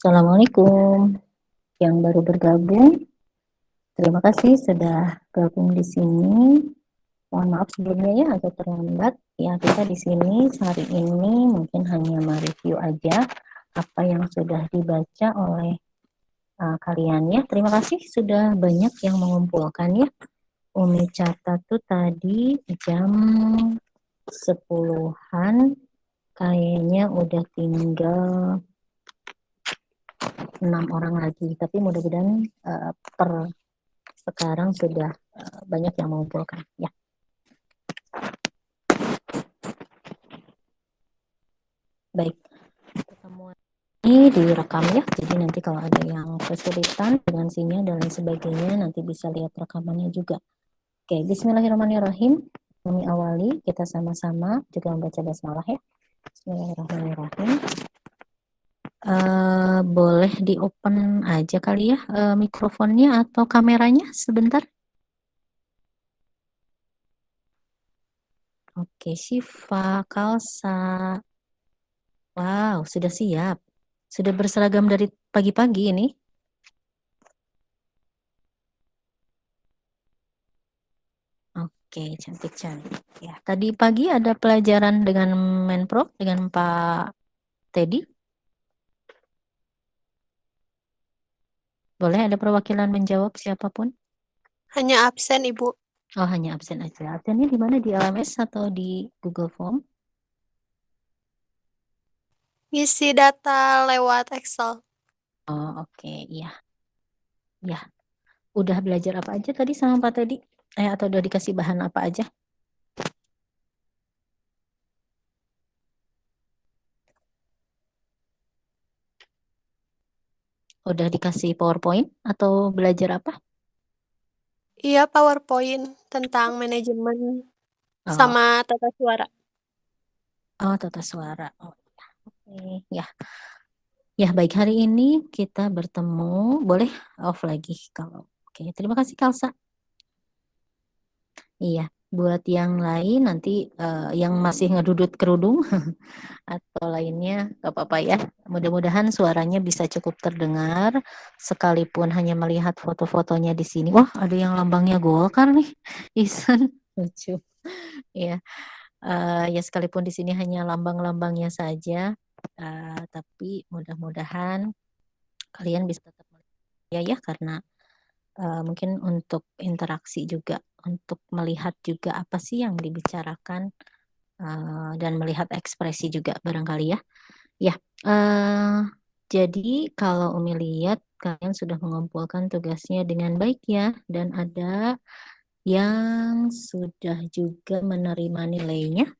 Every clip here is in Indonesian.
Assalamualaikum. Yang baru bergabung, terima kasih sudah gabung di sini. Mohon maaf sebelumnya ya agak terlambat. Ya, kita di sini hari ini mungkin hanya mereview aja apa yang sudah dibaca oleh kalian ya. Terima kasih sudah banyak yang mengumpulkan ya. Umi catat tuh tadi jam 10-an kayaknya udah tinggal 6 orang lagi, tapi mudah-mudahan per sekarang sudah banyak yang mengumpulkan ya. Baik, pertemuan ini direkam ya, jadi nanti kalau ada yang kesulitan dengan sinyal dan lain sebagainya nanti bisa lihat rekamannya juga. Oke, bismillahirrahmanirrahim. Kami awali, kita sama-sama juga membaca basmalah ya. Bismillahirrahmanirrahim. Boleh di open aja kali ya mikrofonnya atau kameranya sebentar. Oke, Syifa, Kalsa. Wow, sudah siap. Sudah berseragam dari pagi-pagi ini. Oke, cantik-cantik. Ya, tadi pagi ada pelajaran dengan Menpro, dengan Pak Teddy. Boleh ada perwakilan menjawab siapapun? Hanya absen, Ibu. Oh, hanya absen aja. Absennya di mana? Di LMS atau di Google Form? Ngisi data lewat Excel. Oh, oke. Iya. Ya. Udah belajar apa aja tadi sama Pak Teddy? Atau udah dikasih bahan apa aja? Udah dikasih PowerPoint atau belajar apa? Iya, PowerPoint tentang manajemen Oh, sama tata suara. tata suara. Oh, oke. Ya. Ya, baik, hari ini kita bertemu. Boleh off lagi kalau. Oke, terima kasih Kalsa. Iya, buat yang lain nanti yang masih ngedudut kerudung atau lainnya gak apa-apa ya. Mudah-mudahan suaranya bisa cukup terdengar sekalipun hanya melihat foto-fotonya di sini. Wah, ada yang lambangnya Golkar nih. Isan lucu. Ya, ya sekalipun di sini hanya lambang-lambangnya saja, tapi mudah-mudahan kalian bisa tetap ya karena mungkin untuk interaksi juga, untuk melihat juga apa sih yang dibicarakan dan melihat ekspresi juga barangkali ya. Ya, jadi kalau Umi lihat kalian sudah mengumpulkan tugasnya dengan baik ya, dan ada yang sudah juga menerima nilainya.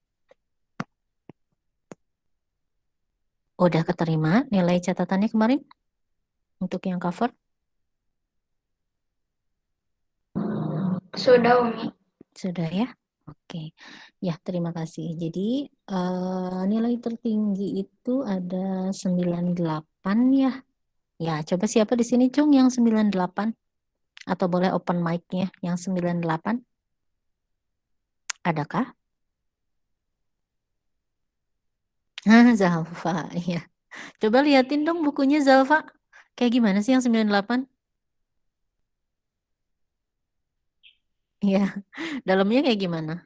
Udah keterima nilai catatannya kemarin untuk yang cover? Sudah, Umi. Sudah ya? Oke. Ya, terima kasih. Jadi, nilai tertinggi itu ada 98 ya. Ya, coba siapa di sini, Cung, yang 98? Atau boleh open mic-nya yang 98? Adakah? Zalfa, ya. Coba liatin dong bukunya Zalfa. Kayak gimana sih yang 98? Iya, dalamnya kayak gimana?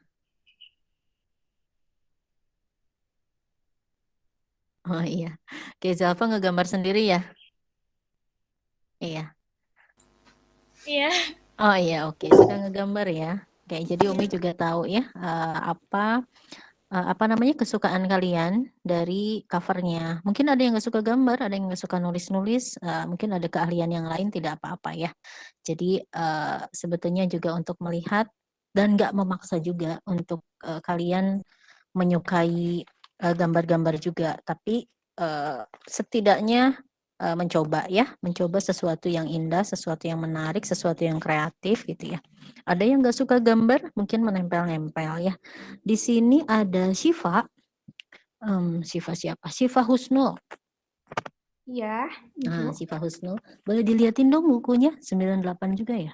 Oh iya. Oke, Zalfa ngegambar sendiri ya? Iya. Iya. Oh iya, oke. Suka ngegambar ya. Oke, jadi Umi juga tahu ya apa namanya kesukaan kalian dari covernya. Mungkin ada yang nggak suka gambar, ada yang nggak suka nulis-nulis, mungkin ada keahlian yang lain, tidak apa-apa ya. Jadi sebetulnya juga untuk melihat dan nggak memaksa juga untuk kalian menyukai gambar-gambar juga, tapi setidaknya mencoba ya, mencoba sesuatu yang indah, sesuatu yang menarik, sesuatu yang kreatif gitu ya. Ada yang nggak suka gambar, mungkin menempel-nempel ya. Di sini ada Syifa. Syifa siapa? Syifa Husnul. Iya, Nah, Ibu. Syifa Husnul. Boleh dilihatin dong bukunya, 98 juga ya?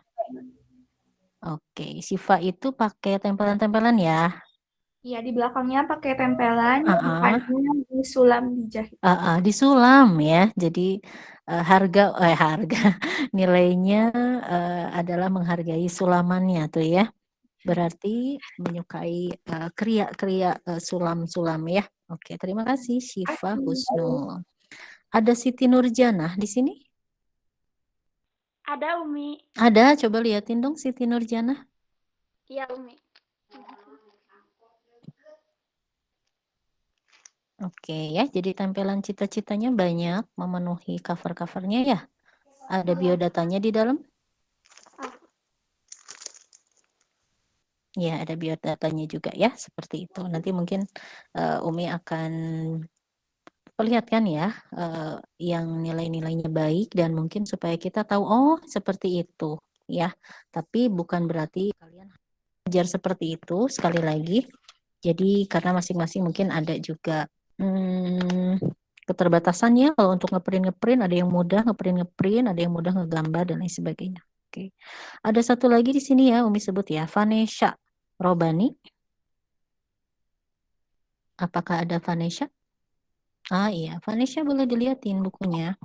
Oke, Syifa itu pakai tempelan-tempelan ya. Iya, di belakangnya pakai tempelan, di Ah, depannya disulam dijahit. disulam ya. Jadi harga nilainya adalah menghargai sulamannya tuh ya. Berarti menyukai kriya-kriya sulam-sulam ya. Oke, terima kasih Syifa Husnul. Ada Siti Nurjanah di sini? Ada Umi. Ada, coba liatin dong Siti Nurjanah. Iya Umi. Oke ya, jadi tampilan cita-citanya banyak, memenuhi cover-covernya ya. Ada biodatanya di dalam? Ya, ada biodatanya juga ya, seperti itu. Nanti mungkin Umi akan perlihatkan ya, yang nilai-nilainya baik dan mungkin supaya kita tahu, oh seperti itu ya. Tapi bukan berarti kalian belajar seperti itu sekali lagi. Jadi karena masing-masing mungkin ada juga keterbatasannya. Kalau untuk ngeprint ada yang mudah ngeprint, ada yang mudah ngegambar dan lain sebagainya. Oke. Ada satu lagi di sini ya, Umi sebut ya, Vanesha Robani. Apakah ada Vanesha? Iya, Vanesha boleh dilihatin bukunya.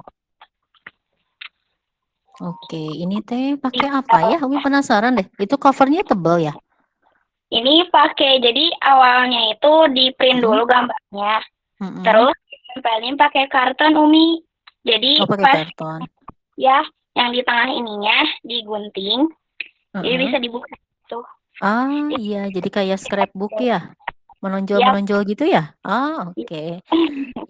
Oke, ini teh pakai apa ya? Umi penasaran deh. Itu covernya tebal ya? Ini pakai, jadi awalnya itu di print dulu gambarnya. Terus ditempelin pakai karton Umi. Jadi pakai karton. Ya, yang di tengah ininya digunting. Jadi bisa dibuka tuh. Iya, jadi kayak scrapbook ya. Menonjol-menonjol gitu ya? Oke.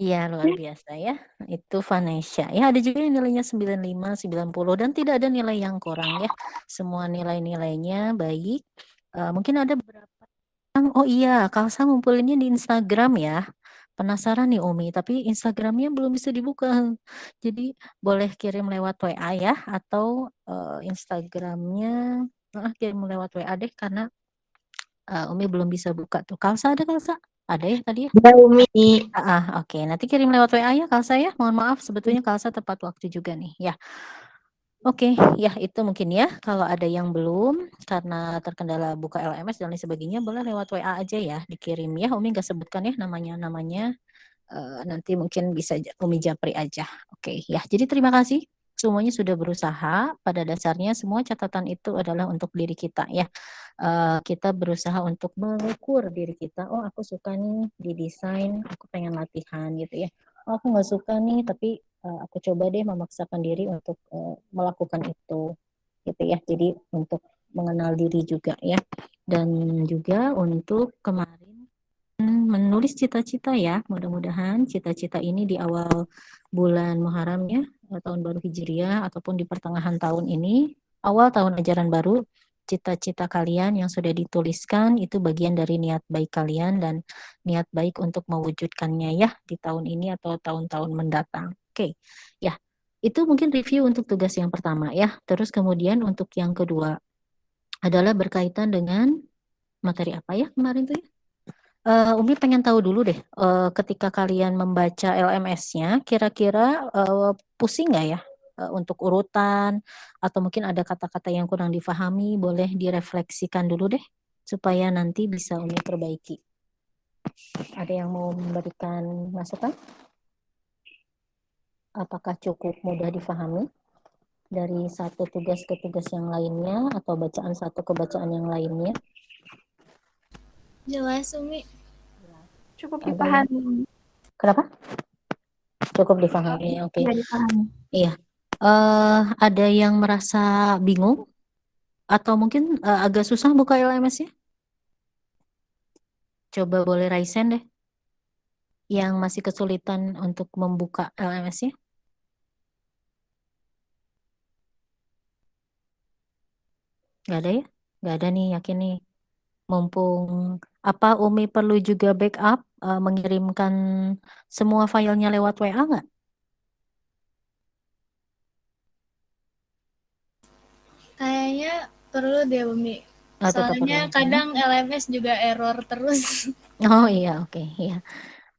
Iya, luar biasa ya. Itu Vanesha. Ya, ada juga yang nilainya 95, 90 dan tidak ada nilai yang kurang ya. Semua nilai-nilainya baik. Mungkin ada beberapa. Oh iya, Kalsa ngumpulinnya di Instagram ya. Penasaran nih Umi, tapi Instagramnya belum bisa dibuka. Jadi boleh kirim lewat WA ya, atau Instagramnya kirim lewat WA deh karena Umi belum bisa buka tuh. Kalsa ada Kalsa? Ada ya tadi ya? Ada Umi. Oke. Nanti kirim lewat WA ya Kalsa ya. Mohon maaf sebetulnya Kalsa tepat waktu juga nih ya. Oke, ya itu mungkin ya. Kalau ada yang belum karena terkendala buka LMS dan lain sebagainya, boleh lewat WA aja ya dikirim ya. Umi nggak sebutkan ya namanya. Nanti mungkin bisa Umi japri aja. Oke, ya. Jadi terima kasih. Semuanya sudah berusaha. Pada dasarnya semua catatan itu adalah untuk diri kita ya. Kita berusaha untuk mengukur diri kita. Oh, aku suka nih di desain, aku pengen latihan gitu ya. Oh, aku nggak suka nih, tapi aku coba deh memaksakan diri untuk melakukan itu, gitu ya. Jadi untuk mengenal diri juga ya. Dan juga untuk kemarin menulis cita-cita ya. Mudah-mudahan cita-cita ini di awal bulan Muharram ya, tahun baru Hijriah ataupun di pertengahan tahun ini, awal tahun ajaran baru, cita-cita kalian yang sudah dituliskan itu bagian dari niat baik kalian dan niat baik untuk mewujudkannya ya di tahun ini atau tahun-tahun mendatang. Oke. Ya. Itu mungkin review untuk tugas yang pertama ya. Terus kemudian untuk yang kedua adalah berkaitan dengan materi apa ya kemarin tuh ya? Umi pengen tahu dulu deh, ketika kalian membaca LMS-nya, kira-kira pusing nggak ya untuk urutan, atau mungkin ada kata-kata yang kurang difahami, boleh direfleksikan dulu deh, supaya nanti bisa Umi perbaiki. Ada yang mau memberikan masukan? Apakah cukup mudah difahami dari satu tugas ke tugas yang lainnya, atau bacaan satu ke bacaan yang lainnya? Jelas, Umi. Cukup Ada dipahami. Kenapa? Cukup difahami, oke. Iya, dipahami. Iya. Ada yang merasa bingung atau mungkin agak susah buka LMS-nya? Coba boleh raisen deh. Yang masih kesulitan untuk membuka LMS-nya? Nggak ada ya? Nggak ada nih, yakin nih. Mumpung apa Umi perlu juga backup mengirimkan semua filenya lewat WA nggak? Kayaknya perlu deh, Umi. Tetap Soalnya perlu. kadang LMS juga error terus. Oh iya, oke. Iya.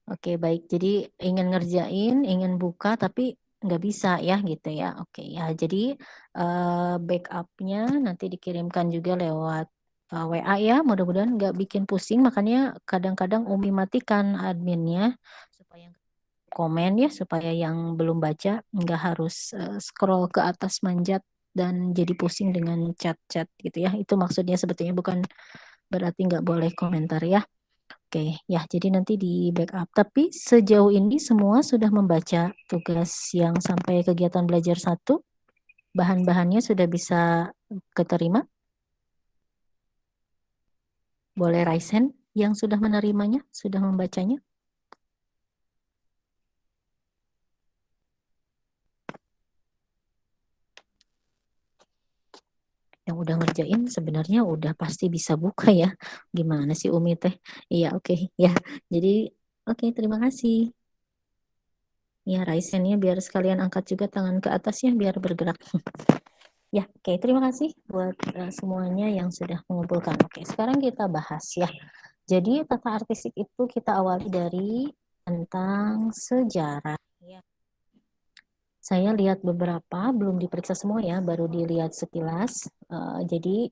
Oke, baik. Jadi ingin ngerjain, ingin buka, tapi nggak bisa ya gitu ya. Oke ya. Jadi backupnya nanti dikirimkan juga lewat WA ya, mudah-mudahan nggak bikin pusing, makanya kadang-kadang Umi matikan adminnya supaya komen ya, supaya yang belum baca nggak harus scroll ke atas manjat dan jadi pusing dengan chat-chat gitu ya. Itu maksudnya sebetulnya, bukan berarti nggak boleh komentar ya. Oke, ya jadi nanti di backup. Tapi sejauh ini semua sudah membaca tugas yang sampai kegiatan belajar 1, bahan-bahannya sudah bisa keterima. Boleh raise hand yang sudah menerimanya, sudah membacanya. Yang udah ngerjain sebenarnya udah pasti bisa buka ya. Gimana sih Umi teh? Iya, oke. Ya, jadi oke, terima kasih. Ya, raise hand-nya biar sekalian angkat juga tangan ke atas ya, biar bergerak. Ya, oke. Terima kasih buat semuanya yang sudah mengumpulkan. Oke, sekarang kita bahas ya. Jadi tata artistik itu kita awali dari tentang sejarah. Ya. Saya lihat beberapa, belum diperiksa semua ya, baru dilihat sekilas. Jadi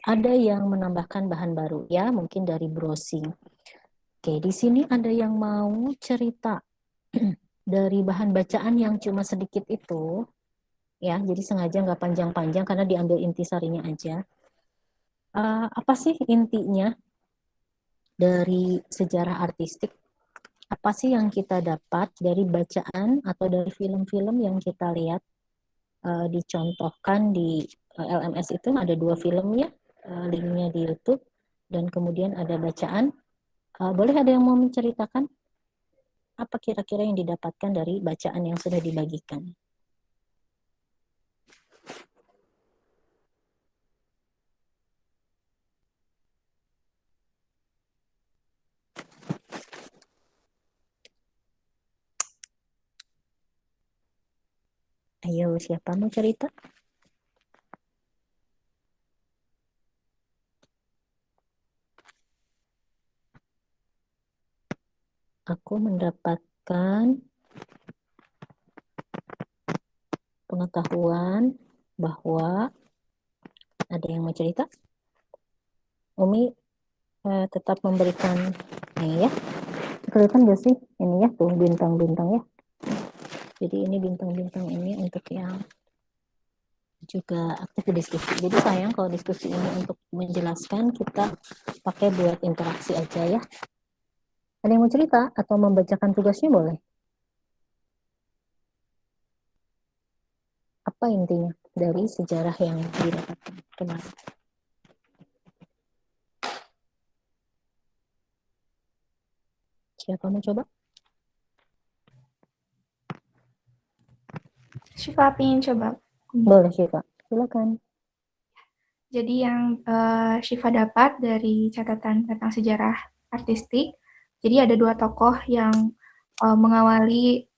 ada yang menambahkan bahan baru ya, mungkin dari browsing. Oke, di sini ada yang mau cerita dari bahan bacaan yang cuma sedikit itu, ya. Jadi sengaja nggak panjang-panjang karena diambil intisarinya aja. Apa sih intinya dari sejarah artistik? Apa sih yang kita dapat dari bacaan atau dari film-film yang kita lihat dicontohkan di LMS itu? Ada 2 filmnya, linknya di YouTube, dan kemudian ada bacaan. Boleh ada yang mau menceritakan apa kira-kira yang didapatkan dari bacaan yang sudah dibagikan? Ayo, siapa mau cerita? Aku mendapatkan pengetahuan bahwa ada yang mau cerita. Umi tetap memberikan ini ya. Kelihatan gak sih ini ya, tuh bintang-bintang ya. Jadi ini bintang-bintang ini untuk yang juga aktif di diskusi. Jadi sayang kalau diskusi ini untuk menjelaskan, kita pakai buat interaksi aja ya. Ada yang mau cerita atau membacakan tugasnya boleh? Apa intinya dari sejarah yang didapatkan kemarin? Siapa mau coba? Syifa pengen coba. Boleh Syifa, silakan. Jadi yang Syifa dapat dari catatan tentang sejarah artistik, jadi ada 2 tokoh yang mengawali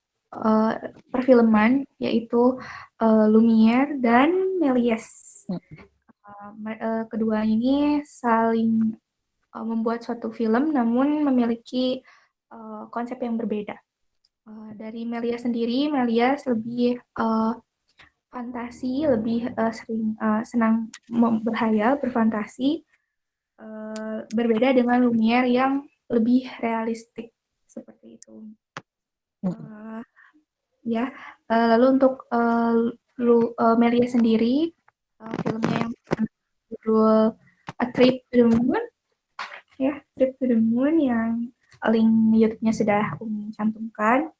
perfilman, yaitu Lumière dan Méliès. Kedua ini saling membuat suatu film, namun memiliki konsep yang berbeda. Dari Méliès sendiri, Méliès lebih fantasi, lebih sering senang berhayal, berfantasi, berbeda dengan Lumière yang lebih realistik seperti itu. Ya, lalu untuk Méliès sendiri, filmnya yang berjudul A Trip to the Moon, ya, Trip to the Moon, yang link YouTube-nya sudah Umi cantumkan,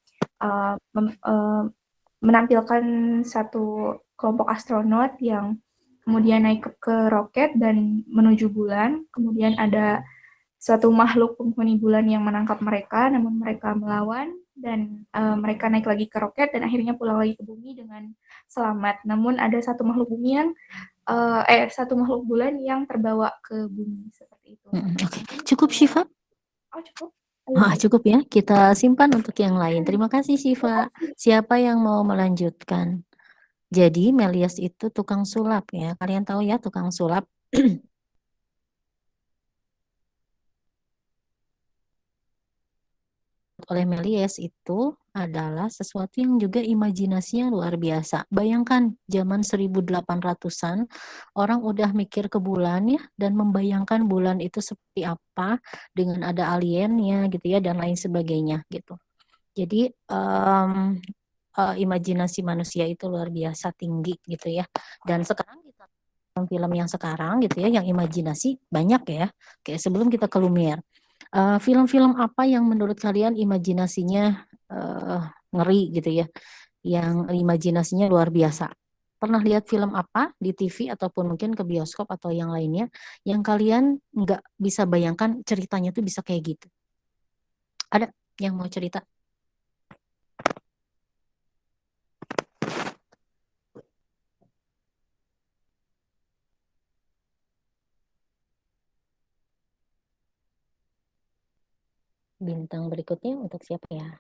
menampilkan satu kelompok astronot yang kemudian naik ke roket dan menuju bulan. Kemudian ada suatu makhluk penghuni bulan yang menangkap mereka, namun mereka melawan dan mereka naik lagi ke roket dan akhirnya pulang lagi ke bumi dengan selamat. Namun ada satu makhluk bumi yang satu makhluk bulan yang terbawa ke bumi seperti itu. Cukup Syifa? Oh, cukup. Cukup ya, kita simpan untuk yang lain. Terima kasih Syifa. Siapa yang mau melanjutkan? Jadi Méliès itu tukang sulap ya. Kalian tahu ya tukang sulap? oleh Méliès itu adalah sesuatu yang juga imajinasinya luar biasa. Bayangkan zaman 1800-an orang udah mikir ke bulan ya dan membayangkan bulan itu seperti apa dengan ada aliennya gitu ya dan lain sebagainya gitu. Jadi imajinasi manusia itu luar biasa tinggi gitu ya. Dan sekarang kita film yang sekarang gitu ya yang imajinasi banyak ya. Kayak sebelum kita ke Lumiere. Film-film apa yang menurut kalian imajinasinya ngeri gitu ya, yang imajinasinya luar biasa? Pernah lihat film apa di TV ataupun mungkin ke bioskop atau yang lainnya yang kalian nggak bisa bayangkan ceritanya tuh bisa kayak gitu? Ada yang mau cerita? Bintang berikutnya untuk siapa ya?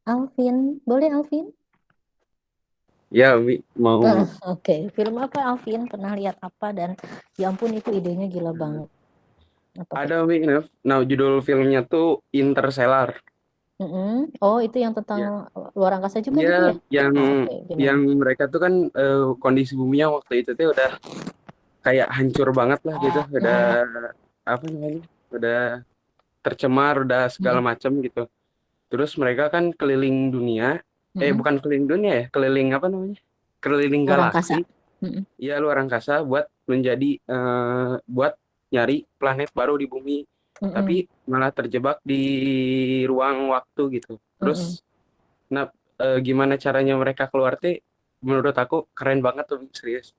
Alvin, boleh Alvin? Ya, Wi, mau Oke. Film apa Alvin? Pernah lihat apa dan ya ampun itu idenya gila banget. Apa tuh? ada Wi. Nah, judul filmnya tuh Interstellar. Oh, itu yang Ya, tentang luar angkasa juga gitu ya? yang Oh, oke, gimana? mereka tuh kan kondisi buminya waktu itu tuh udah kayak hancur banget lah gitu, udah apa namanya? Udah tercemar, udah segala macam gitu. Terus mereka kan keliling dunia, bukan keliling dunia ya, keliling apa namanya? Keliling Luar angkasa. galaksi. Ya, luar angkasa buat menjadi buat nyari planet baru di bumi. Tapi malah terjebak di ruang waktu gitu. Terus nah gimana caranya mereka keluar teh menurut aku keren banget tuh, serius.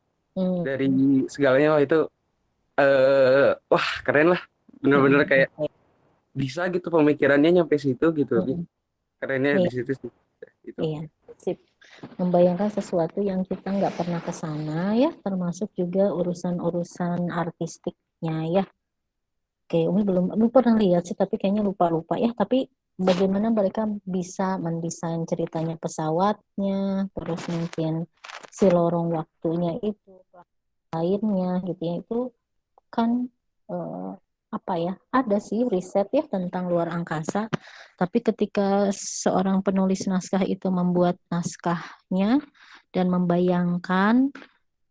Dari segalanya wah itu wah keren lah. Bener-bener kayak bisa gitu pemikirannya nyampe situ gitu. Kerennya di Iya, situ sih. Itu. iya, sip. Membayangkan sesuatu yang kita nggak pernah ke sana ya, termasuk juga urusan-urusan artistiknya ya. Oke, Umi belum pernah lihat sih, tapi kayaknya lupa-lupa ya. Tapi bagaimana mereka bisa mendesain ceritanya pesawatnya, terus mungkin si lorong waktunya itu, lainnya gitu ya, itu kan apa ya? Ada sih riset ya tentang luar angkasa. Tapi ketika seorang penulis naskah itu membuat naskahnya dan membayangkan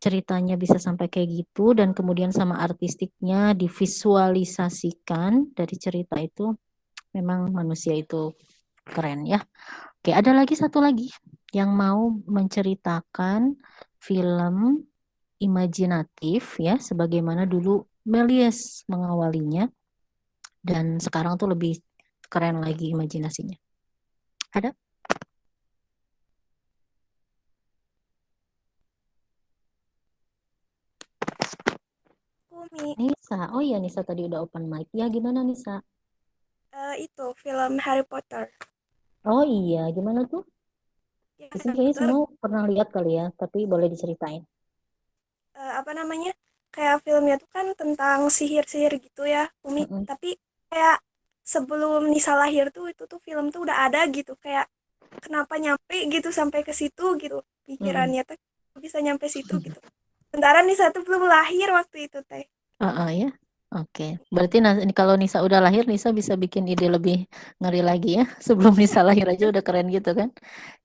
ceritanya bisa sampai kayak gitu dan kemudian sama artistiknya divisualisasikan dari cerita itu memang manusia itu keren ya. Oke, ada lagi satu lagi yang mau menceritakan film imajinatif ya sebagaimana dulu Méliès mengawalinya dan sekarang tuh lebih keren lagi imajinasinya. Ada? Umi, Nisa. Oh iya Nisa tadi udah open mic. Ya gimana Nisa? itu film Harry Potter. Oh iya, gimana tuh? Ya, Di sini Harry kayaknya Potter, semua pernah lihat kali ya, tapi boleh diceritain. apa namanya? Kayak filmnya tuh kan tentang sihir-sihir gitu ya, Umi. Mm-mm. Tapi kayak sebelum Nisa lahir tuh itu tuh film tuh udah ada gitu. Kayak kenapa nyampe gitu sampai ke situ gitu. Mm-mm. Pikirannya tuh bisa nyampe situ gitu. Sementara Nisa tuh belum lahir waktu itu teh. Ya, oke. Berarti kalau Nisa udah lahir, Nisa bisa bikin ide lebih ngeri lagi ya. Sebelum Nisa lahir aja udah keren gitu kan?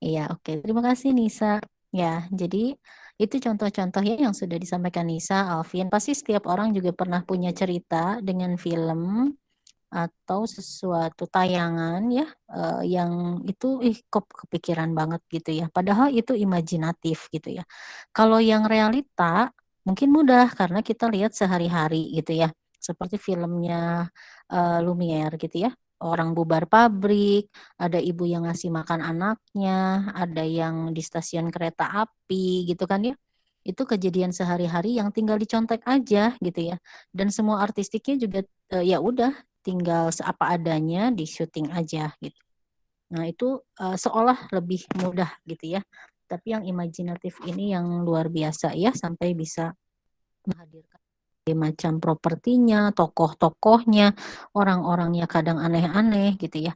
Iya, oke. Terima kasih Nisa. Ya, jadi itu contoh-contohnya yang sudah disampaikan Nisa, Alvin. Pasti setiap orang juga pernah punya cerita dengan film atau sesuatu tayangan ya yang itu kok kepikiran banget gitu ya. Padahal itu imajinatif gitu ya. Kalau yang realita mungkin mudah karena kita lihat sehari-hari gitu ya. Seperti filmnya Lumiere gitu ya. Orang bubar pabrik, ada ibu yang ngasih makan anaknya, ada yang di stasiun kereta api gitu kan ya. Itu kejadian sehari-hari yang tinggal dicontek aja gitu ya. Dan semua artistiknya juga ya udah tinggal seapa adanya di syuting aja gitu. Nah itu seolah lebih mudah gitu ya. Tapi yang imajinatif ini yang luar biasa ya sampai bisa menghadirkan berbagai macam propertinya, tokoh-tokohnya, orang-orangnya kadang aneh-aneh gitu ya.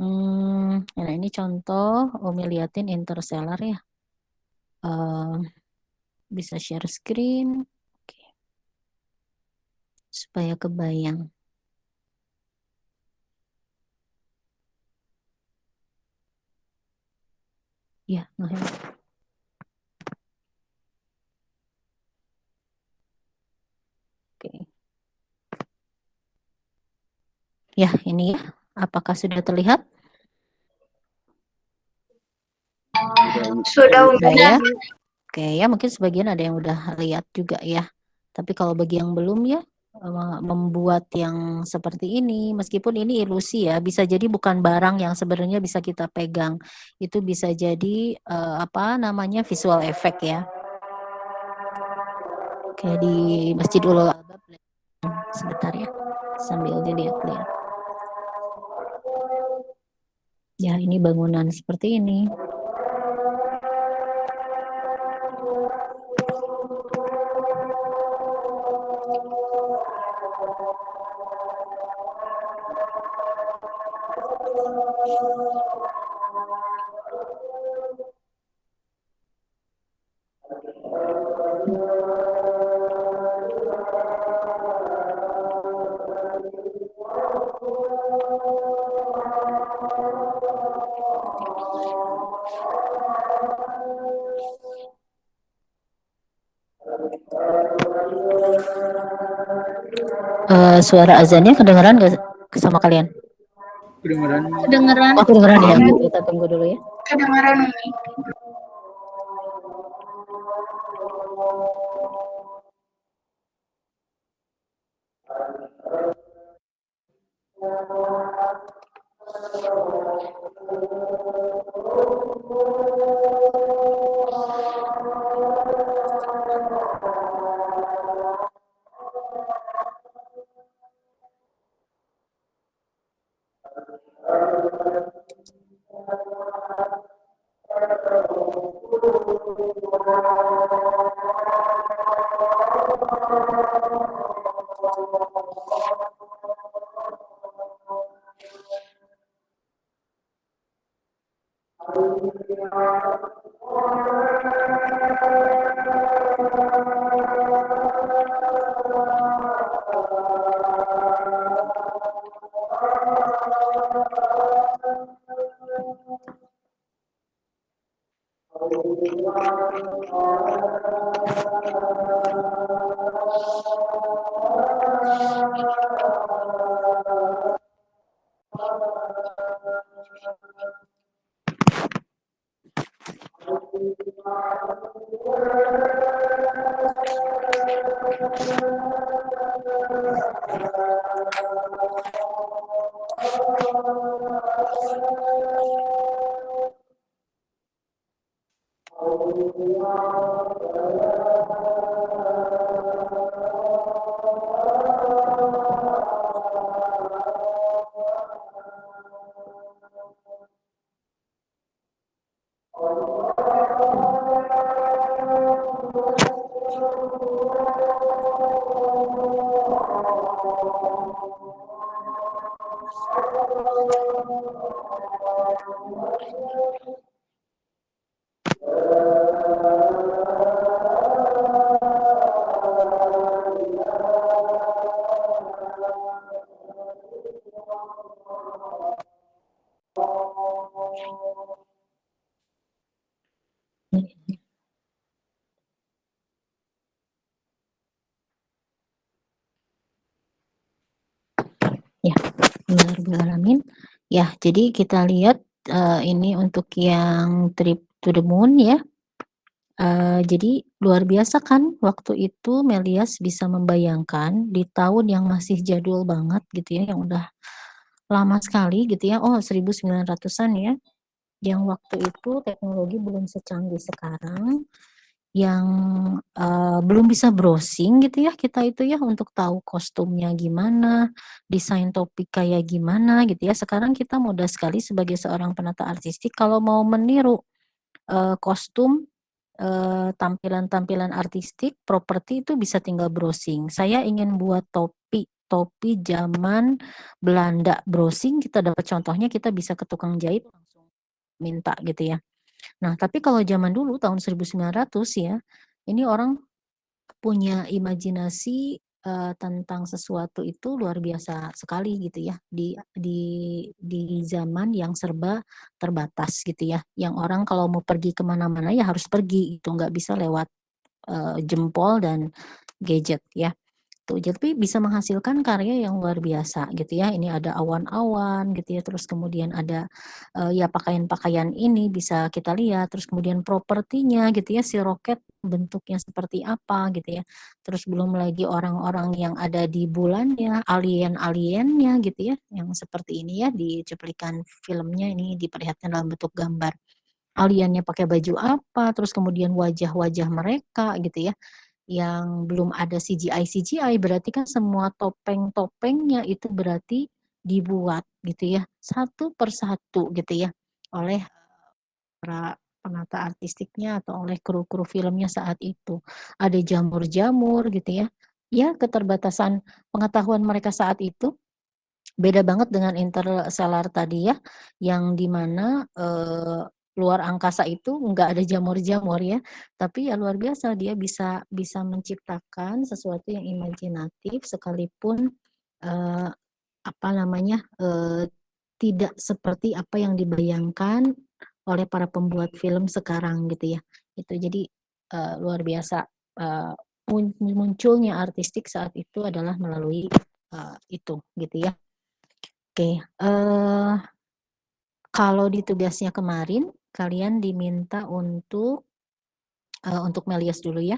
Nah ini contoh Umi liatin Interstellar ya. Bisa share screen. Oke. Supaya kebayang. Ya, oke. Ya, ini ya. Apakah sudah terlihat? Sudah Sudah Umi. ya. Oke ya, mungkin sebagian ada yang udah lihat juga ya. Tapi kalau bagi yang belum ya, membuat yang seperti ini, meskipun ini ilusi ya, bisa jadi bukan barang yang sebenarnya bisa kita pegang. Itu bisa jadi apa namanya visual effect ya. Kayak di Masjid Ulul Albab. Sebentar ya, sambil dilihat-lihat. Ya, ini bangunan seperti ini. Suara azannya kedengeran nggak sama kalian? Kedengeran. Oh, kedengeran ya. Kita tunggu dulu ya. Kedengaran Umi. Ya, Bismillahirrahmanirrahim. Ya, jadi kita lihat ini untuk yang trip to the moon ya. Jadi luar biasa kan waktu itu Melias bisa membayangkan di tahun yang masih jadul banget gitu ya, yang udah lama sekali gitu ya, 1900-an ya, yang waktu itu teknologi belum secanggih sekarang, yang belum bisa browsing gitu ya kita itu ya untuk tahu kostumnya gimana, desain topik kayak gimana gitu ya. Sekarang kita mudah sekali sebagai seorang penata artistik kalau mau meniru kostum, tampilan-tampilan artistik, properti itu bisa tinggal browsing. Saya ingin buat topi zaman Belanda, browsing kita dapat contohnya, kita bisa ke tukang jahit langsung minta gitu ya. Nah, tapi kalau zaman dulu tahun 1900 ya, ini orang punya imajinasi tentang sesuatu itu luar biasa sekali gitu ya, di zaman yang serba terbatas gitu ya, yang orang kalau mau pergi kemana-mana ya harus pergi gitu, nggak bisa lewat, jempol dan gadget ya. Tuh, jadi bisa menghasilkan karya yang luar biasa gitu ya. Ini ada awan-awan gitu ya, terus kemudian ada, ya pakaian-pakaian ini bisa kita lihat, terus kemudian propertinya gitu ya, si roket bentuknya seperti apa gitu ya. Terus belum lagi orang-orang yang ada di bulannya, alien-aliennya gitu ya, yang seperti ini ya di cuplikan filmnya ini diperlihatkan dalam bentuk gambar. Aliennya pakai baju apa, terus kemudian wajah-wajah mereka gitu ya. Yang belum ada CGI berarti kan semua topeng-topengnya itu berarti dibuat gitu ya, satu per satu gitu ya, oleh para penata artistiknya atau oleh kru-kru filmnya saat itu. Ada jamur-jamur gitu ya. Ya keterbatasan pengetahuan mereka saat itu beda banget dengan Interstellar tadi ya, yang di mana, luar angkasa itu nggak ada jamur-jamur ya, tapi ya luar biasa dia bisa bisa menciptakan sesuatu yang imajinatif sekalipun, eee, apa namanya, tidak seperti apa yang dibayangkan oleh para pembuat film sekarang gitu ya. Itu jadi, luar biasa, eee, munculnya artistik saat itu adalah melalui, itu gitu ya. Oke, kalau di tugasnya kemarin, kalian diminta untuk Melias dulu ya,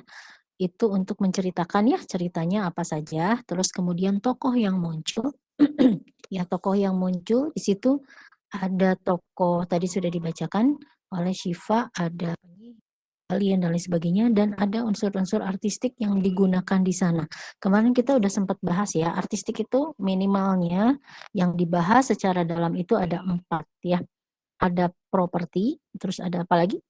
itu untuk menceritakan ya ceritanya apa saja, terus kemudian tokoh yang muncul, ya tokoh yang muncul di situ ada tokoh tadi sudah dibacakan oleh Syifa, ada alien dan lain sebagainya, dan ada unsur-unsur artistik yang digunakan di sana. Kemarin kita udah sempat bahas ya, artistik itu minimalnya yang dibahas secara dalam itu ada 4 ya. Ada properti, terus ada apa lagi?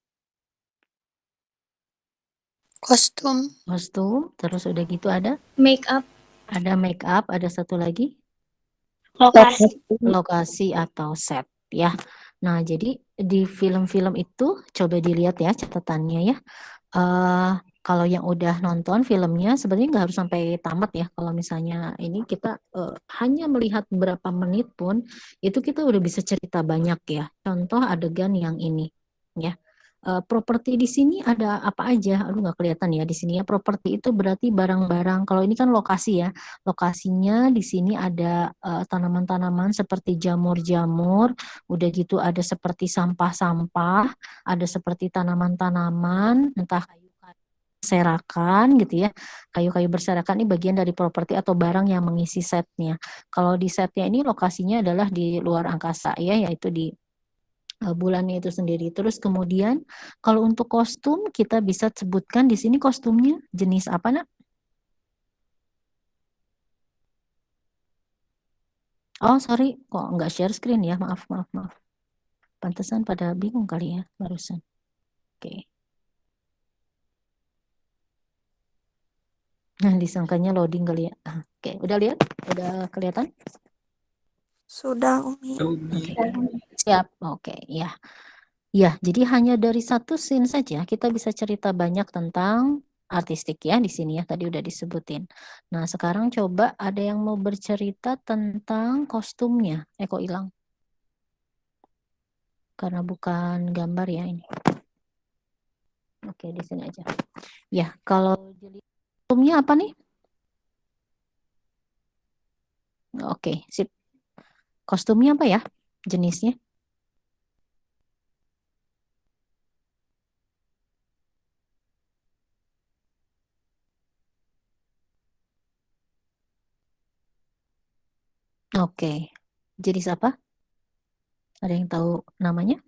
Kostum. Kostum, terus udah gitu ada Make up, make up, ada satu lagi Lokasi. lokasi atau set ya. Nah, jadi di film-film itu coba dilihat ya catatannya ya. Kalau yang udah nonton filmnya sebenarnya nggak harus sampai tamat ya. Kalau misalnya ini kita hanya melihat berapa menit pun itu kita udah bisa cerita banyak ya. Contoh adegan yang ini ya. Properti di sini ada apa aja? Aduh nggak kelihatan ya di sini ya. Properti itu berarti barang-barang. Kalau ini kan lokasi ya. Lokasinya di sini ada tanaman-tanaman seperti jamur-jamur. Udah gitu ada seperti sampah-sampah, ada seperti tanaman-tanaman, entah kayu berserakan gitu ya. Kayu-kayu berserakan ini bagian dari properti atau barang yang mengisi setnya. Kalau di setnya ini lokasinya adalah di luar angkasa ya, yaitu di bulannya itu sendiri. Terus kemudian kalau untuk kostum kita bisa sebutkan di sini kostumnya jenis apa nak? Oh sorry, kok nggak share screen ya? Maaf. Pantesan pada bingung kali ya barusan. Oke. Nah, disangkanya loading kali ya. Oke, udah lihat? Udah kelihatan? Sudah, Umi. Oke. Siap. Oke, ya. Ya, jadi hanya dari satu scene saja kita bisa cerita banyak tentang artistik ya di sini ya. Tadi udah disebutin. Nah, sekarang coba ada yang mau bercerita tentang kostumnya. Kok hilang? Karena bukan gambar ya ini. Oke, di sini aja. Ya, kalau dilihat kostumnya apa nih? Oke, sip. Kostumnya apa ya? Jenisnya? Oke. Jenis apa? Ada yang tahu namanya?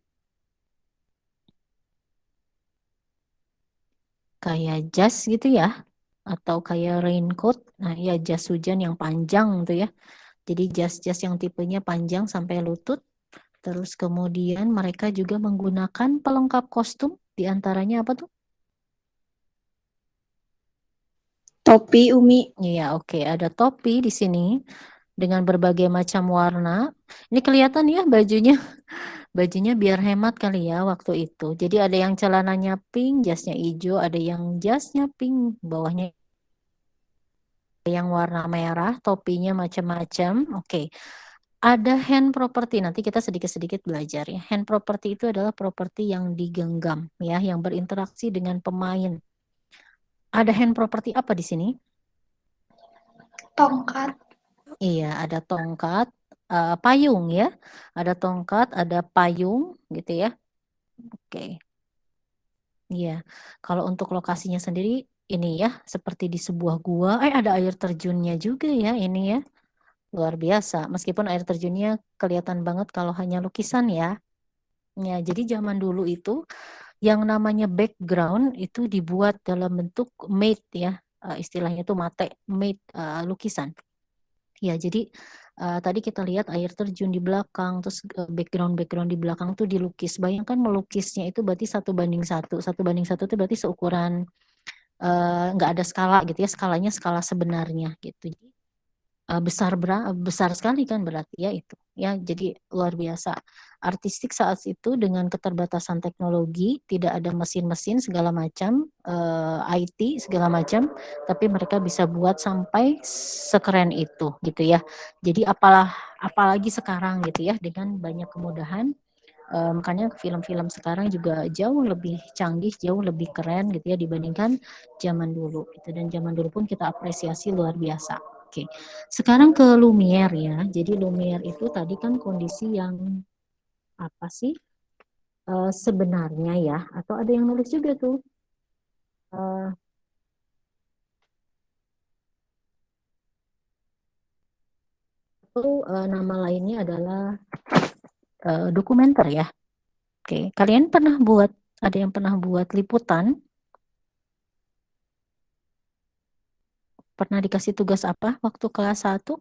Kayak jas gitu ya? Atau kayak raincoat? Nah, ya jas hujan yang panjang tuh ya. Jadi jas-jas yang tipenya panjang sampai lutut. Terus kemudian mereka juga menggunakan pelengkap kostum. Di antaranya apa tuh? Topi, Umi. Iya, oke. Ada topi di sini dengan berbagai macam warna. Ini kelihatan ya bajunya. Bajunya biar hemat kali ya waktu itu. Jadi ada yang celananya pink, jasnya hijau, ada yang jasnya pink, bawahnya yang warna merah, topinya macam-macam. Oke. Ada hand property, nanti kita sedikit-sedikit belajar ya. Hand property itu adalah properti yang digenggam ya, yang berinteraksi dengan pemain. Ada hand property apa di sini? Tongkat. Iya, ada tongkat, payung ya. Ada tongkat, ada payung gitu ya. Oke. Iya. Kalau untuk lokasinya sendiri ini ya, seperti di sebuah gua. Ada air terjunnya juga ya ini ya. Luar biasa, meskipun air terjunnya kelihatan banget kalau hanya lukisan ya. Ya, jadi zaman dulu itu yang namanya background itu dibuat dalam bentuk made ya, istilahnya itu mate, made lukisan. Ya, jadi tadi kita lihat air terjun di belakang, terus background di belakang tuh dilukis. Bayangkan melukisnya itu berarti 1:1, 1:1 itu berarti seukuran nggak ada skala gitu ya, skalanya skala sebenarnya gitu. Besar sekali kan berarti ya itu ya, jadi luar biasa artistik saat itu dengan keterbatasan teknologi, tidak ada mesin-mesin segala macam, IT segala macam, tapi mereka bisa buat sampai sekeren itu gitu ya. Jadi apalagi sekarang gitu ya, dengan banyak kemudahan. Makanya film-film sekarang juga jauh lebih canggih, jauh lebih keren gitu ya dibandingkan zaman dulu gitu. Dan zaman dulu pun kita apresiasi luar biasa. Oke, sekarang ke Lumiere ya. Jadi Lumiere itu tadi kan kondisi yang apa sih sebenarnya ya? Atau ada yang nulis juga tuh? Eh, Itu nama lainnya adalah dokumenter ya. Oke, kalian ada yang pernah buat liputan? Pernah dikasih tugas apa waktu kelas 1?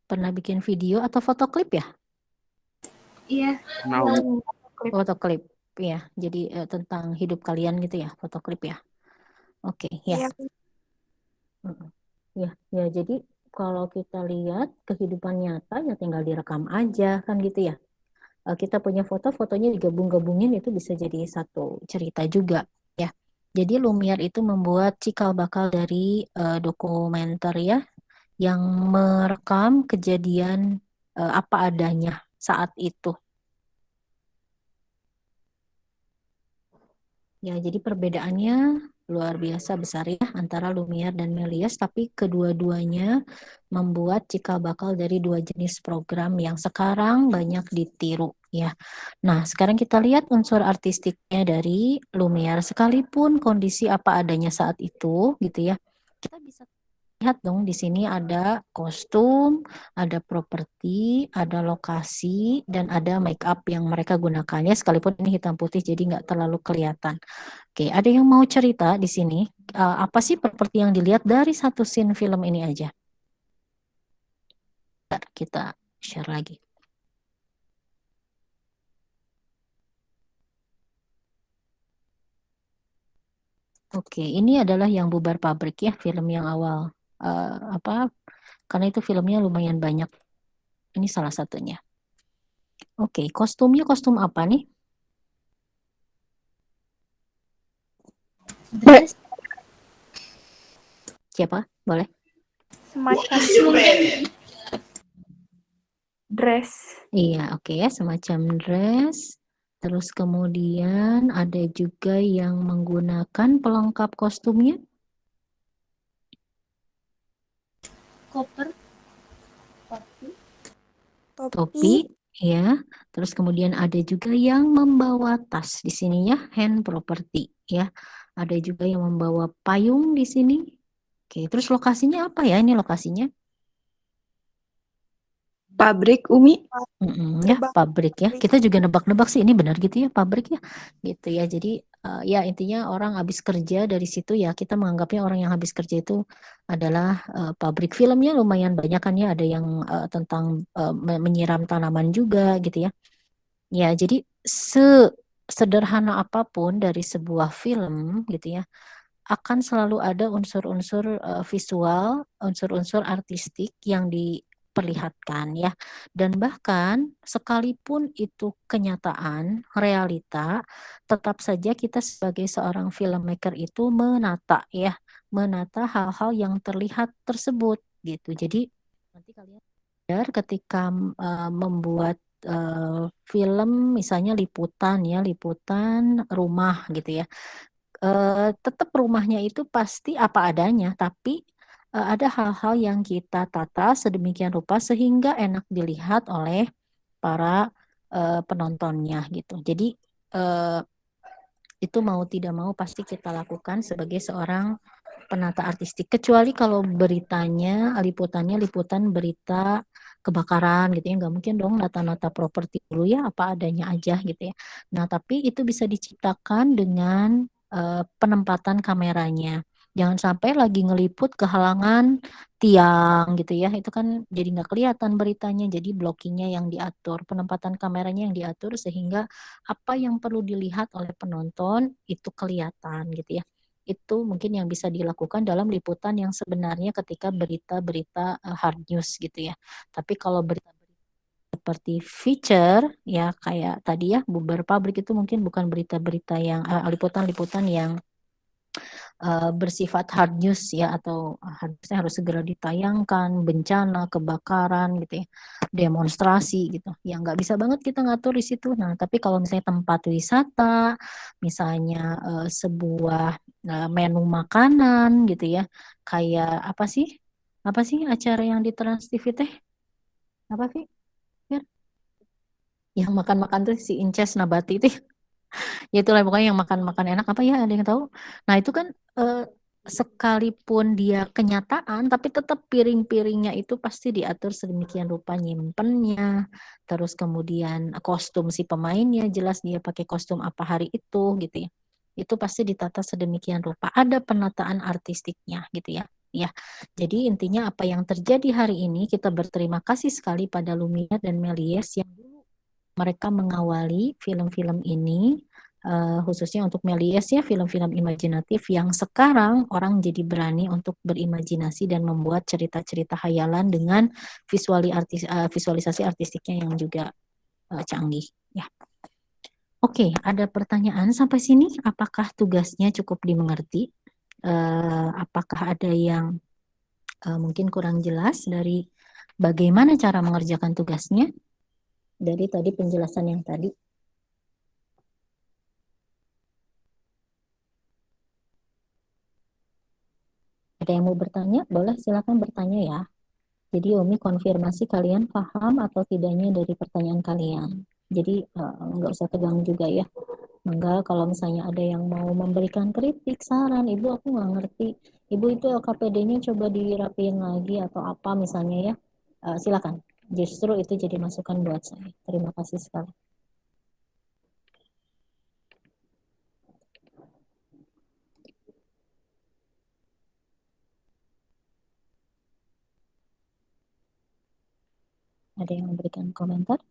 Pernah bikin video atau foto klip ya? Iya, Mau. Foto klip ya. Jadi tentang hidup kalian gitu ya, foto klip ya. Oke, ya. Iya, Mm-mm. Ya, jadi kalau kita lihat kehidupan nyata ya tinggal direkam aja kan gitu ya. Kita punya fotonya digabung-gabungin itu bisa jadi satu cerita juga ya. Jadi Lumiere itu membuat cikal bakal dari dokumenter ya, yang merekam kejadian apa adanya saat itu. Ya, jadi perbedaannya luar biasa besar ya antara Lumiere dan Méliès, tapi kedua-duanya membuat cikal bakal dari dua jenis program yang sekarang banyak ditiru ya. Nah, sekarang kita lihat unsur artistiknya dari Lumiere, sekalipun kondisi apa adanya saat itu gitu ya. Kita bisa lihat dong di sini ada kostum, ada properti, ada lokasi, dan ada make up yang mereka gunakan ya, sekalipun ini hitam putih jadi nggak terlalu kelihatan. Oke, ada yang mau cerita di sini? Apa sih properti yang dilihat dari satu scene film ini aja? Bentar, kita share lagi. Oke, ini adalah yang Bubar Pabrik ya, film yang awal. Karena itu filmnya lumayan banyak. Ini salah satunya. Oke, kostumnya kostum apa nih? dress Siapa? Boleh? semacam dress. Iya, oke ya, semacam dress. Terus kemudian ada juga yang menggunakan pelengkap kostumnya. Koper. Topi, ya. Terus kemudian ada juga yang membawa tas di sini ya, hand property ya. Ada juga yang membawa payung di sini. Oke, terus lokasinya apa ya? Ini lokasinya? Pabrik Umi. Ya, pabrik ya. Kita juga nebak-nebak sih ini benar gitu ya, pabrik ya. Gitu ya. Jadi ya intinya orang habis kerja dari situ ya, kita menganggapnya orang yang habis kerja itu adalah pabrik. Filmnya lumayan banyak kan ya, ada yang tentang menyiram tanaman juga gitu ya. Ya, jadi sederhana apapun dari sebuah film gitu ya, akan selalu ada unsur-unsur visual, unsur-unsur artistik yang diperlihatkan ya. Dan bahkan sekalipun itu kenyataan, realita, tetap saja kita sebagai seorang filmmaker itu menata ya, menata hal-hal yang terlihat tersebut gitu. Jadi nanti kalian sadar ketika membuat film misalnya liputan ya, liputan rumah gitu ya. Tetap rumahnya itu pasti apa adanya, tapi ada hal-hal yang kita tata sedemikian rupa sehingga enak dilihat oleh para penontonnya gitu. Jadi itu mau tidak mau pasti kita lakukan sebagai seorang penata artistik. Kecuali kalau beritanya, liputan berita kebakaran gitu ya, nggak mungkin dong nata-nata properti dulu ya, apa adanya aja gitu ya. Nah, tapi itu bisa diciptakan dengan penempatan kameranya. Jangan sampai lagi ngeliput kehalangan tiang gitu ya, itu kan jadi nggak kelihatan beritanya, jadi blockingnya yang diatur, penempatan kameranya yang diatur sehingga apa yang perlu dilihat oleh penonton itu kelihatan gitu ya. Itu mungkin yang bisa dilakukan dalam liputan yang sebenarnya ketika berita-berita hard news gitu ya. Tapi kalau berita seperti feature ya kayak tadi ya bubar pabrik itu mungkin bukan berita-berita yang liputan-liputan yang bersifat hard news ya atau harusnya harus segera ditayangkan, bencana, kebakaran gitu ya, demonstrasi gitu. Ya nggak bisa banget kita ngatur di situ. Nah, tapi kalau misalnya tempat wisata, misalnya sebuah menu makanan gitu ya, kayak apa sih? Apa sih acara yang di Trans TV teh? Apa sih? Yang makan-makan tuh si Inces Nabati itu. Ya itulah pokoknya yang makan-makan enak apa ya ada yang tahu. Nah itu kan sekalipun dia kenyataan tapi tetap piring-piringnya itu pasti diatur sedemikian rupa nyimpennya. Terus kemudian kostum si pemainnya jelas dia pakai kostum apa hari itu gitu ya. Itu pasti ditata sedemikian rupa. Ada penataan artistiknya gitu ya. Ya, jadi intinya apa yang terjadi hari ini kita berterima kasih sekali pada Lumiere dan Méliès yang dulu mereka mengawali film-film ini khususnya untuk Méliès ya film-film imajinatif yang sekarang orang jadi berani untuk berimajinasi dan membuat cerita-cerita hayalan dengan visualisasi artistiknya yang juga canggih ya. Oke, ada pertanyaan sampai sini apakah tugasnya cukup dimengerti? Apakah ada yang mungkin kurang jelas dari bagaimana cara mengerjakan tugasnya dari tadi penjelasan yang tadi? Ada yang mau bertanya? Boleh silakan bertanya ya. Jadi Umi konfirmasi kalian paham atau tidaknya dari pertanyaan kalian. Jadi nggak usah tegang juga ya. Enggak, kalau misalnya ada yang mau memberikan kritik, saran, Ibu aku nggak ngerti. Ibu itu LKPD-nya coba dirapiin lagi atau apa misalnya ya. Silakan. Justru itu jadi masukan buat saya. Terima kasih sekali. Ada yang memberikan komentar?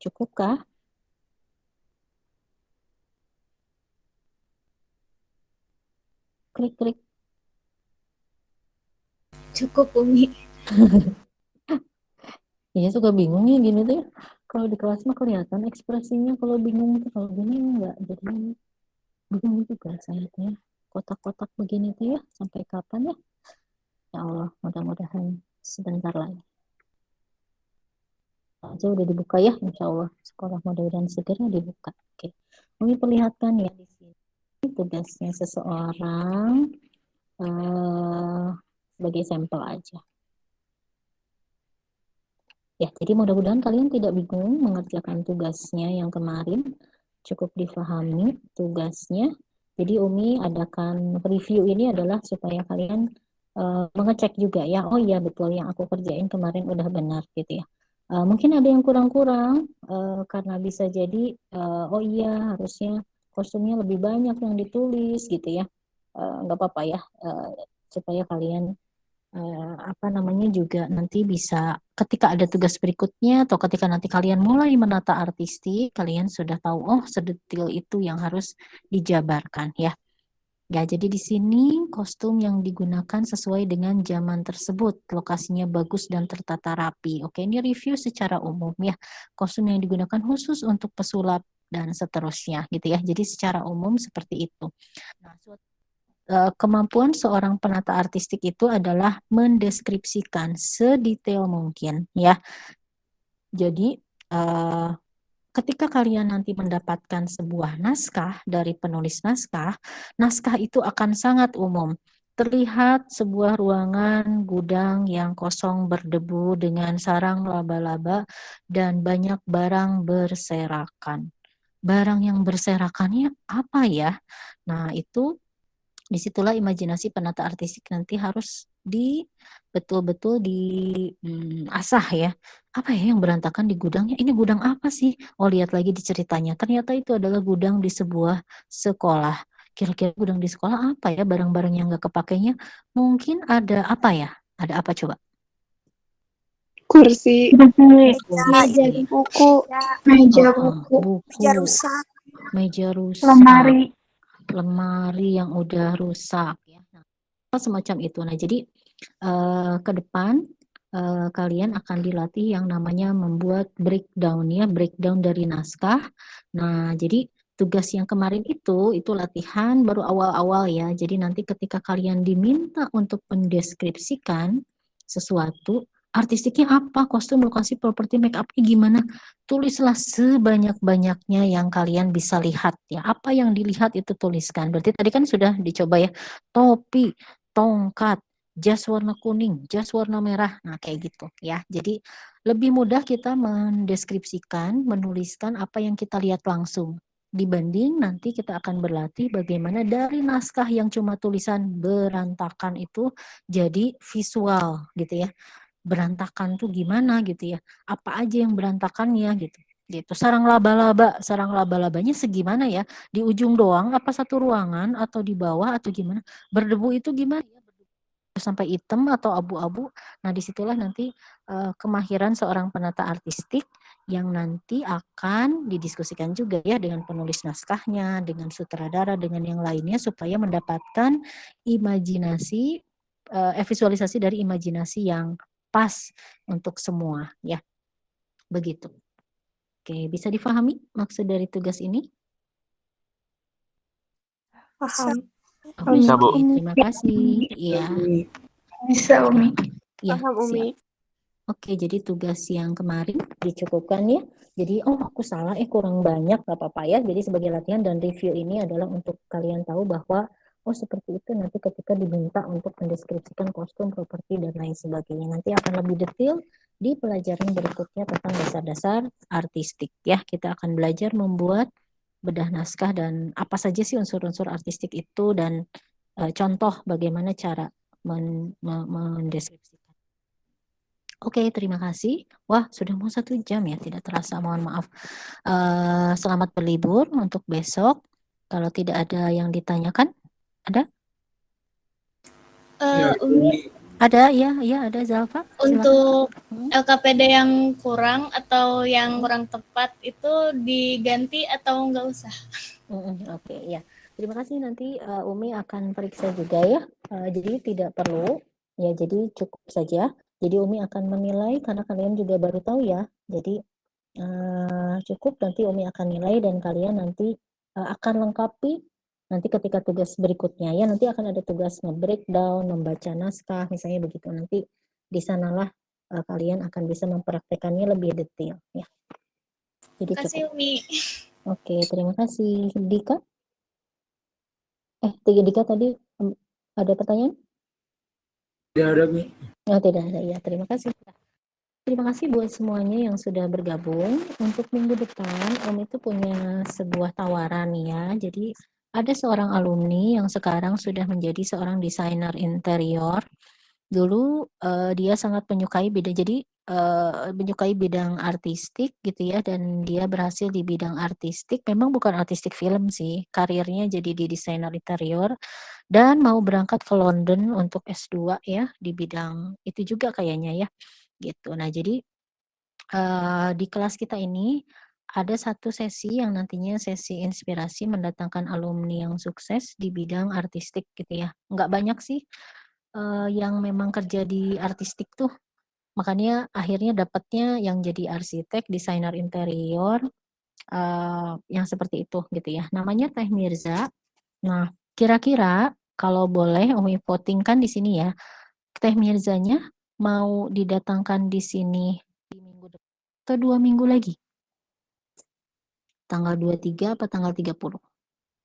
Cukupkah? Klik-klik. Cukup, Umi. Ya suka bingung ya gini tuh ya. Kalau di kelas mah kelihatan ekspresinya, kalau bingung tuh kalau gini enggak. Jadi bingung juga saya tuh ya. Kotak-kotak begini tuh ya, sampai kapan ya? Ya Allah, mudah-mudahan sebentar lagi. Aja udah dibuka ya, insya Allah. Sekolah mudah-mudahan segera dibuka. Oke. Ini perlihatkan ya di sini tugasnya seseorang sebagai sampel aja. Ya, jadi mudah-mudahan kalian tidak bingung mengerjakan tugasnya yang kemarin. Cukup difahami tugasnya. Jadi Umi adakan review ini adalah supaya kalian mengecek juga ya. Oh iya betul yang aku kerjain kemarin udah benar gitu ya. Mungkin ada yang kurang-kurang karena bisa jadi oh iya harusnya kostumnya lebih banyak yang ditulis gitu ya. Nggak apa-apa ya supaya kalian juga nanti bisa ketika ada tugas berikutnya atau ketika nanti kalian mulai menata artistik, kalian sudah tahu, oh sedetil itu yang harus dijabarkan ya. Ya, jadi di sini kostum yang digunakan sesuai dengan zaman tersebut, lokasinya bagus dan tertata rapi. Oke, ini review secara umum ya. Kostum yang digunakan khusus untuk pesulap dan seterusnya gitu ya. Jadi secara umum seperti itu. Nah, kemampuan seorang penata artistik itu adalah mendeskripsikan sedetail mungkin ya. Jadi ketika kalian nanti mendapatkan sebuah naskah dari penulis naskah, naskah itu akan sangat umum. Terlihat sebuah ruangan gudang yang kosong berdebu dengan sarang laba-laba dan banyak barang berserakan. Barang yang berserakannya apa ya? Nah, itu disitulah imajinasi penata artistik nanti harus betul-betul diasah ya. Apa ya yang berantakan di gudangnya? Ini gudang apa sih? Oh, lihat lagi di ceritanya. Ternyata itu adalah gudang di sebuah sekolah. Kira-kira gudang di sekolah apa ya? Barang-barang yang nggak kepakainya. Mungkin ada apa ya? Ada apa coba? Kursi, Meja, buku, meja, meja buku, Buku, meja rusak, meja rusak, lemari yang udah rusak ya. Nah, semacam itu. Nah, jadi ke depan kalian akan dilatih yang namanya membuat breakdown ya, breakdown dari naskah. Nah, jadi tugas yang kemarin itu latihan baru awal-awal ya. Jadi nanti ketika kalian diminta untuk mendeskripsikan sesuatu, artistiknya apa, kostum, lokasi, properti, make up-nya gimana, tulislah sebanyak-banyaknya yang kalian bisa lihat ya. Apa yang dilihat itu tuliskan. Berarti tadi kan sudah dicoba ya, topi, tongkat, jas warna kuning, jas warna merah, nah kayak gitu ya. Jadi lebih mudah kita mendeskripsikan, menuliskan apa yang kita lihat langsung. Dibanding nanti kita akan berlatih bagaimana dari naskah yang cuma tulisan berantakan itu jadi visual gitu ya. Berantakan tuh gimana gitu ya, apa aja yang berantakannya gitu. Sarang laba-labanya segimana ya, di ujung doang apa satu ruangan atau di bawah atau gimana, berdebu itu gimana ya, sampai hitam atau abu-abu. Nah, disitulah nanti kemahiran seorang penata artistik yang nanti akan didiskusikan juga ya dengan penulis naskahnya, dengan sutradara, dengan yang lainnya supaya mendapatkan imajinasi, visualisasi dari imajinasi yang pas untuk semua ya. Begitu. Oke, bisa difahami maksud dari tugas ini? paham. Oke, Bisa, Bu. terima kasih. Iya. bisa Umi. Ya, Paham, Umi. siap. Oke, jadi tugas yang kemarin dicukupkan ya. Jadi, oh aku salah, kurang banyak, gak apa-apa ya. Jadi sebagai latihan dan review ini adalah untuk kalian tahu bahwa, oh seperti itu nanti ketika diminta untuk mendeskripsikan kostum, properti, dan lain sebagainya. Nanti akan lebih detail di pelajaran berikutnya tentang dasar-dasar artistik ya. Kita akan belajar membuat bedah naskah dan apa saja sih unsur-unsur artistik itu dan contoh bagaimana cara mendeskripsikan. Oke, terima kasih. Wah, sudah mau 1 jam ya, tidak terasa, mohon maaf. Selamat berlibur untuk besok. Kalau tidak ada yang ditanyakan, ada? Umi, Ada, ya, ada Zalfa. Silakan. untuk LKPD yang kurang atau yang kurang tepat itu diganti atau enggak usah? Oke, ya. Terima kasih, nanti Umi akan periksa juga ya. Jadi tidak perlu, ya jadi cukup saja. Jadi Umi akan menilai karena kalian juga baru tahu ya. Jadi cukup, nanti Umi akan nilai dan kalian nanti akan lengkapi nanti ketika tugas berikutnya ya. Nanti akan ada tugas nge-breakdown, membaca naskah misalnya begitu. Nanti di sanalah kalian akan bisa mempraktekannya lebih detail ya. Jadi Terima kasih, cukup. Umi. Oke, terima kasih. Dika? Dika tadi ada pertanyaan? Tidak ada, Mi. Oh, tidak ada. Ya, terima kasih. Terima kasih buat semuanya yang sudah bergabung. Untuk minggu depan, Om itu punya sebuah tawaran ya. Jadi, ada seorang alumni yang sekarang sudah menjadi seorang desainer interior. Dulu dia sangat menyukai beda. Jadi, menyukai bidang artistik gitu ya, dan dia berhasil di bidang artistik, memang bukan artistik film sih, karirnya jadi di desainer interior dan mau berangkat ke London untuk S2 ya, di bidang itu juga kayaknya ya, gitu. Nah jadi, di kelas kita ini ada satu sesi yang nantinya sesi inspirasi mendatangkan alumni yang sukses di bidang artistik gitu ya. Nggak banyak sih, yang memang kerja di artistik tuh, makanya akhirnya dapatnya yang jadi arsitek, desainer interior, yang seperti itu gitu ya. Namanya Teh Mirza. Nah, kira-kira kalau boleh Umi voting-kan di sini ya, Teh Mirzanya mau didatangkan di sini di minggu depan atau 2 minggu lagi? Tanggal 23 apa tanggal 30?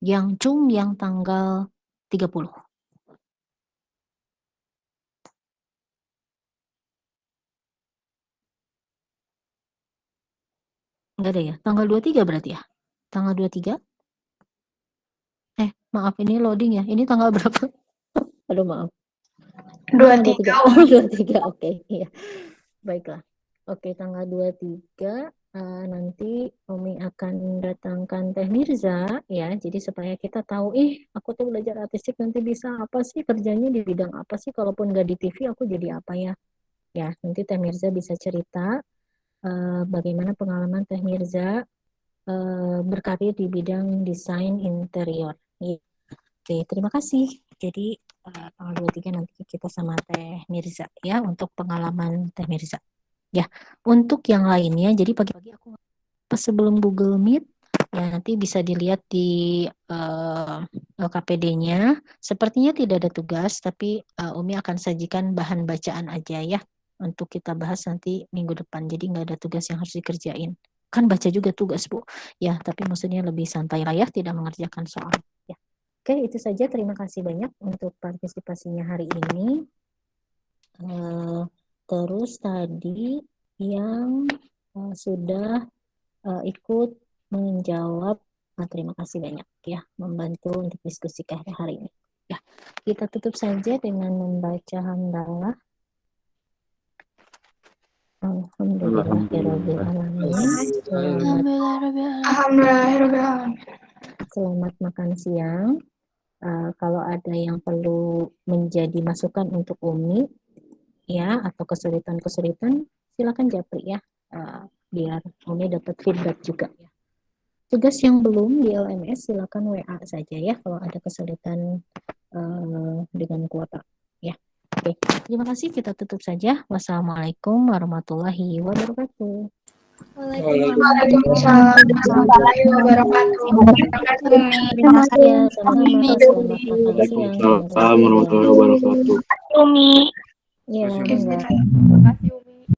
Yang Cung yang tanggal 30. Enggak ada ya? Tanggal 23 berarti ya? Tanggal 23? Maaf ini loading ya. Ini tanggal berapa? Aduh maaf. Tanggal 23 23. Umi. 23. Oke, iya. Baiklah. Oke, tanggal 23 nanti Umi akan datangkan Teh Mirza ya. Jadi supaya kita tahu, aku tuh belajar artistik nanti bisa apa sih, kerjanya di bidang apa sih, kalaupun nggak di TV aku jadi apa ya. Ya, nanti Teh Mirza bisa cerita bagaimana pengalaman Teh Mirza berkarir di bidang desain interior. Iya. Oke, terima kasih. Jadi tanggal 23 nanti kita sama Teh Mirza ya untuk pengalaman Teh Mirza. Ya, untuk yang lainnya, jadi pagi-pagi aku pas sebelum Google Meet, ya nanti bisa dilihat di LKPD-nya. Sepertinya tidak ada tugas, tapi Umi akan sajikan bahan bacaan aja ya untuk kita bahas nanti minggu depan. Jadi nggak ada tugas yang harus dikerjain. Kan baca juga tugas, Bu. Ya, tapi maksudnya lebih santai lah ya, tidak mengerjakan soal. Ya. Oke, itu saja. Terima kasih banyak untuk partisipasinya hari ini. Terus tadi yang sudah ikut menjawab, terima kasih banyak ya, membantu untuk diskusi hari ini. Ya, kita tutup saja dengan membaca hamdalah. Alhamdulillahirobbilalamin. Alhamdulillahirobbilalamin. Selamat makan siang. Kalau ada yang perlu menjadi masukan untuk Umi ya, atau kesulitan-kesulitan, silakan japri ya, biar Umi dapat feedback juga ya. Tugas yang belum di LMS silakan WA saja ya kalau ada kesulitan dengan kuota ya. Oke, terima kasih, kita tutup saja. Wassalamualaikum warahmatullahi wabarakatuh. Waalaikumsalam warahmatullahi wabarakatuh. Terima kasih ya, sama-sama. Selamat makan siang. Waalaikumsalam warahmatullahi wabarakatuh. Umi. Ya, enggak. Terima kasih Umi.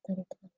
Recording.